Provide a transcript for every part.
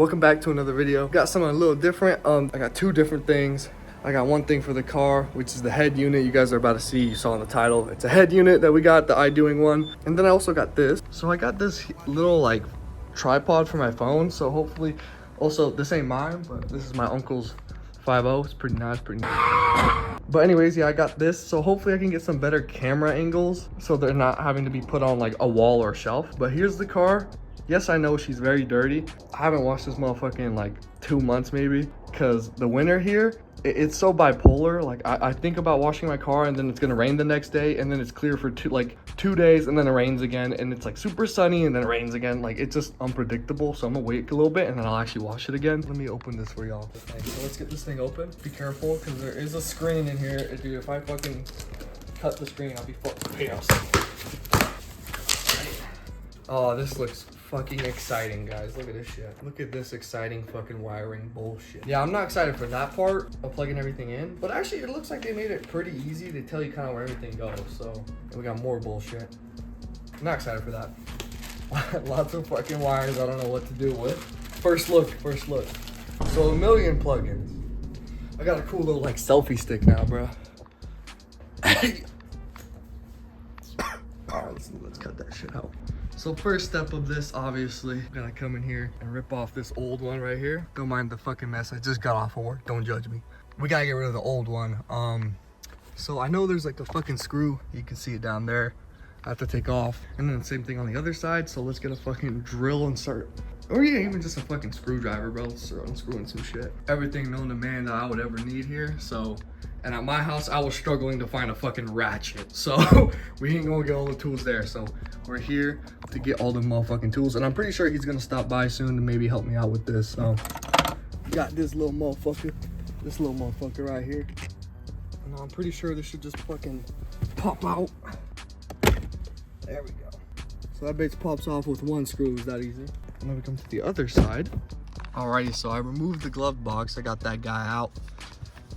Welcome back to another video. Got something a little different. I got two different things. I got one thing for the car, which is the head unit you guys are about to see. You saw in the title. It's a head unit that we got, the Idoing one. And then I also got this. So I got this little like tripod for my phone. So hopefully, also this ain't mine, but this is my uncle's 5.0. It's pretty nice, But anyways, yeah, I got this. So hopefully I can get some better camera angles so they're not having to be put on like a wall or a shelf. But here's the car. Yes, I know she's very dirty. I haven't washed this motherfucker in like 2 months maybe, because the winter here, it's so bipolar. Like I think about washing my car and then it's gonna rain the next day, and then it's clear for 2 days, and then it rains again, and it's like super sunny and then it rains again. Like it's just unpredictable. So I'm gonna wait a little bit and then I'll actually wash it again. Let me open this for y'all. So let's get this thing open. Be careful because there is a screen in here. Dude, if I fucking cut the screen, I'll be fucking chaos. Oh, this looks fucking exciting, guys. Look at this shit. Look at this exciting fucking wiring bullshit. Yeah, I'm not excited for that part of plugging everything in, but actually it looks like they made it pretty easy to tell you kind of where everything goes. So we got more bullshit. I'm not excited for that. Lots of fucking wires I don't know what to do with. First look. So 1 million plugins. I got a cool little like selfie stick now, bro. All right, let's cut that shit out. So first step of this, obviously, I'm gonna come in here and rip off this old one right here. Don't mind the fucking mess. I just got off of work. Don't judge me. We gotta get rid of the old one. So I know there's like a fucking screw. You can see it down there. I have to take off. And then the same thing on the other side. So let's get a fucking drill and start. Or yeah, even just a fucking screwdriver, bro. Let's start unscrewing some shit. Everything known to man that I would ever need here. So, and at my house, I was struggling to find a fucking ratchet. So we ain't gonna get all the tools there. So we're here to get all the motherfucking tools. And I'm pretty sure he's gonna stop by soon to maybe help me out with this. So got this little motherfucker right here. And I'm pretty sure this should just fucking pop out. There we go. So that bitch pops off with one screw. Is that easy? And then we come to the other side. Alrighty, so I removed the glove box. I got that guy out.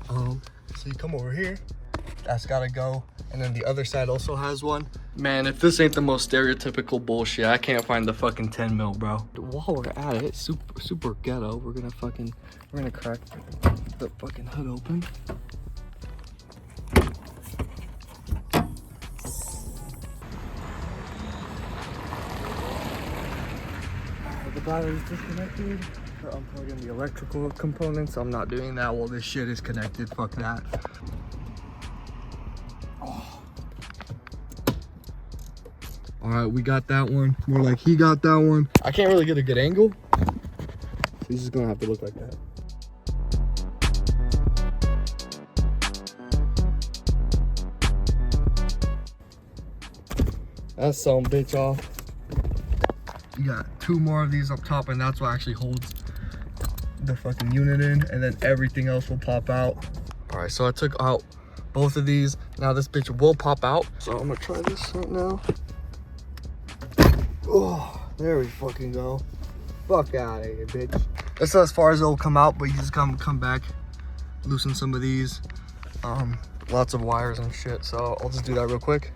So you come over here. That's gotta go. And then the other side also has one. Man, if this ain't the most stereotypical bullshit, I can't find the fucking 10 mil, bro. While we're at it, super ghetto. We're gonna crack the fucking hood open. The battery's disconnected. We're unplugging the electrical components. I'm not doing that while this shit is connected. Fuck that. Oh. All right, we got that one. More like he got that one. I can't really get a good angle. So he's just gonna have to look like that. That's some bitch off. You got 2 more of these up top, and that's what actually holds the fucking unit in, and then everything else will pop out. All right, so I took out both of these. Now this bitch will pop out. So I'm gonna try this right now. Oh, there we fucking go. Fuck out of here, bitch. That's as far as it'll come out, but you just come back, loosen some of these. Lots of wires and shit, so I'll just do that real quick.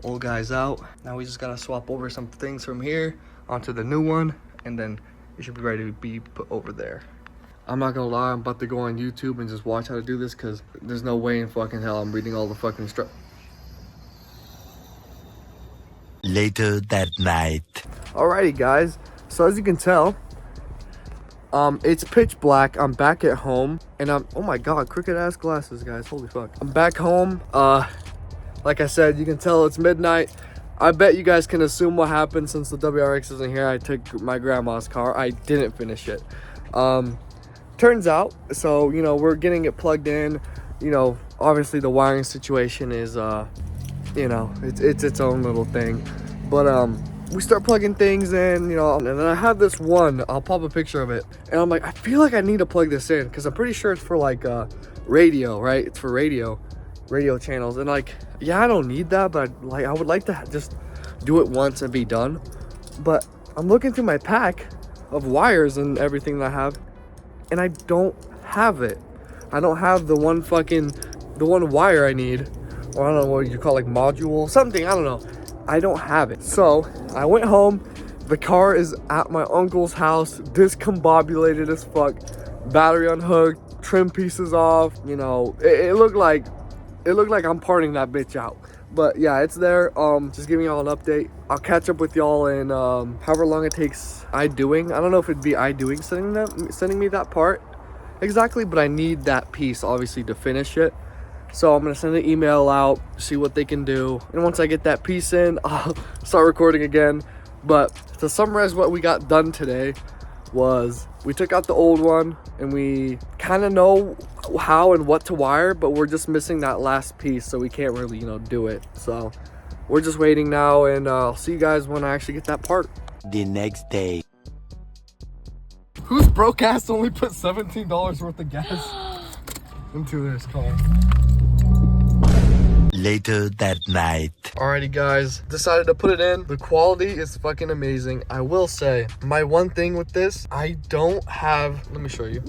Old guy's out. Now we just gotta swap over some things from here onto the new one, and then it should be ready to be put over there. I'm not gonna lie, I'm about to go on YouTube and just watch how to do this, because there's no way in fucking hell I'm reading all the fucking instructions. Later that night. Alrighty guys, so as you can tell, it's pitch black. I'm back at home, and oh my god, crooked ass glasses, guys, holy fuck. I'm back home. Like I said, you can tell it's midnight. I bet you guys can assume what happened since the WRX isn't here. I took my grandma's car. I didn't finish it. Turns out, so, you know, we're getting it plugged in. You know, obviously the wiring situation is, you know, it's its own little thing. But, we start plugging things in, you know, and then I have this one. I'll pop a picture of it. And I'm like, I feel like I need to plug this in, because I'm pretty sure it's for, like, radio, right? It's for radio channels. And, like, yeah, I don't need that, but I would like to just do it once and be done. But I'm looking through my pack of wires and everything that I have, and I don't have it. I don't have the one wire I need, or I don't know what you call it, like module, something, I don't know. I don't have it. So I went home, The car is at my uncle's house, discombobulated as fuck, battery unhooked, trim pieces off. You know, it looked like I'm parting that bitch out. But yeah, it's there. Just giving y'all an update. I'll catch up with y'all in however long it takes Idoing. I don't know if it'd be Idoing sending me that part exactly, but I need that piece obviously to finish it. So I'm gonna send an email out, see what they can do, and once I get that piece in, I'll start recording again. But to summarize what we got done today was we took out the old one and we kind of know how and what to wire, but we're just missing that last piece, so we can't really, you know, do it. So we're just waiting now, and I'll see you guys when I actually get that part. The next day. Whose broke ass only put $17 worth of gas into this car? Later that night. Alrighty guys, decided to put it in. The quality is fucking amazing. I will say, my one thing with this, I don't have, let me show you.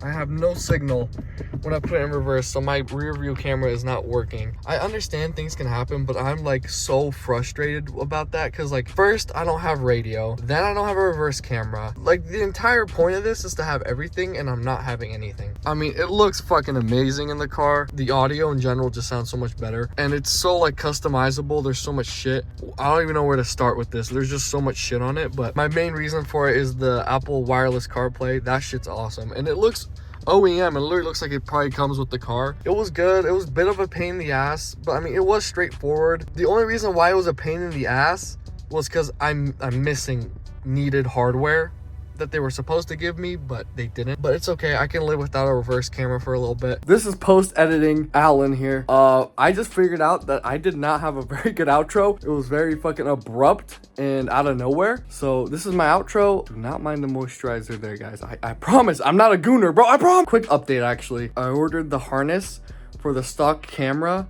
I have no signal when I put it in reverse, so my rear view camera is not working. I understand things can happen, but I'm like so frustrated about that because like first I don't have radio, then I don't have a reverse camera. Like the entire point of this is to have everything, and I'm not having anything. I mean, it looks fucking amazing in the car. The audio in general just sounds so much better, and it's so like customizable. There's so much shit. I don't even know where to start with this. There's just so much shit on it, but my main reason for it is the Apple wireless CarPlay. That shit's awesome, and it looks OEM. It literally looks like it probably comes with the car. It was good. It was a bit of a pain in the ass, but I mean, it was straightforward. The only reason why it was a pain in the ass was because I'm missing needed hardware that they were supposed to give me, but they didn't. But it's okay. I can live without a reverse camera for a little bit. This is post-editing Alan here. I just figured out that I did not have a very good outro. It was very fucking abrupt and out of nowhere. So this is my outro. Do not mind the moisturizer there, guys. I promise. I'm not a gooner, bro. I promise. Quick update, actually. I ordered the harness for the stock camera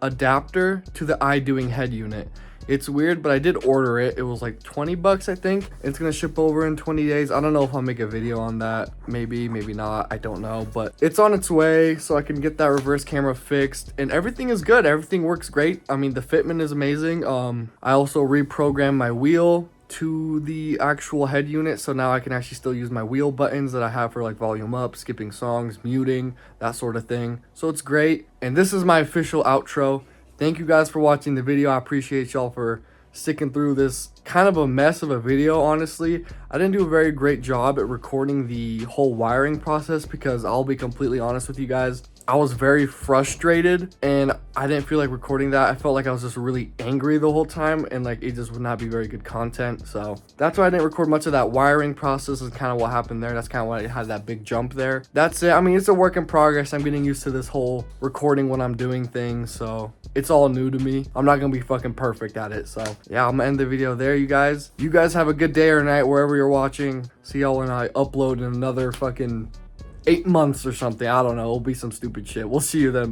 adapter to the Idoing head unit. It's weird, but I did order it. It was like 20 bucks, I think. It's gonna ship over in 20 days. I don't know if I'll make a video on that. Maybe, maybe not. I don't know, but it's on its way, so I can get that reverse camera fixed. And everything is good. Everything works great. I mean, the fitment is amazing. I also reprogrammed my wheel to the actual head unit, so now I can actually still use my wheel buttons that I have for like volume up, skipping songs, muting, that sort of thing. So it's great. And this is my official outro. Thank you guys for watching the video. I appreciate y'all for sticking through this kind of a mess of a video, honestly. I didn't do a very great job at recording the whole wiring process because I'll be completely honest with you guys, I was very frustrated and I didn't feel like recording that. I felt like I was just really angry the whole time and like it just would not be very good content. So that's why I didn't record much of that wiring process is kind of what happened there. That's kind of why I had that big jump there. That's it. I mean, it's a work in progress. I'm getting used to this whole recording when I'm doing things. So it's all new to me. I'm not going to be fucking perfect at it. So yeah, I'm going to end the video there, you guys. You guys have a good day or night wherever you're watching. See y'all when I upload in another fucking 8 months or something. I don't know. It'll be some stupid shit. We'll see you then.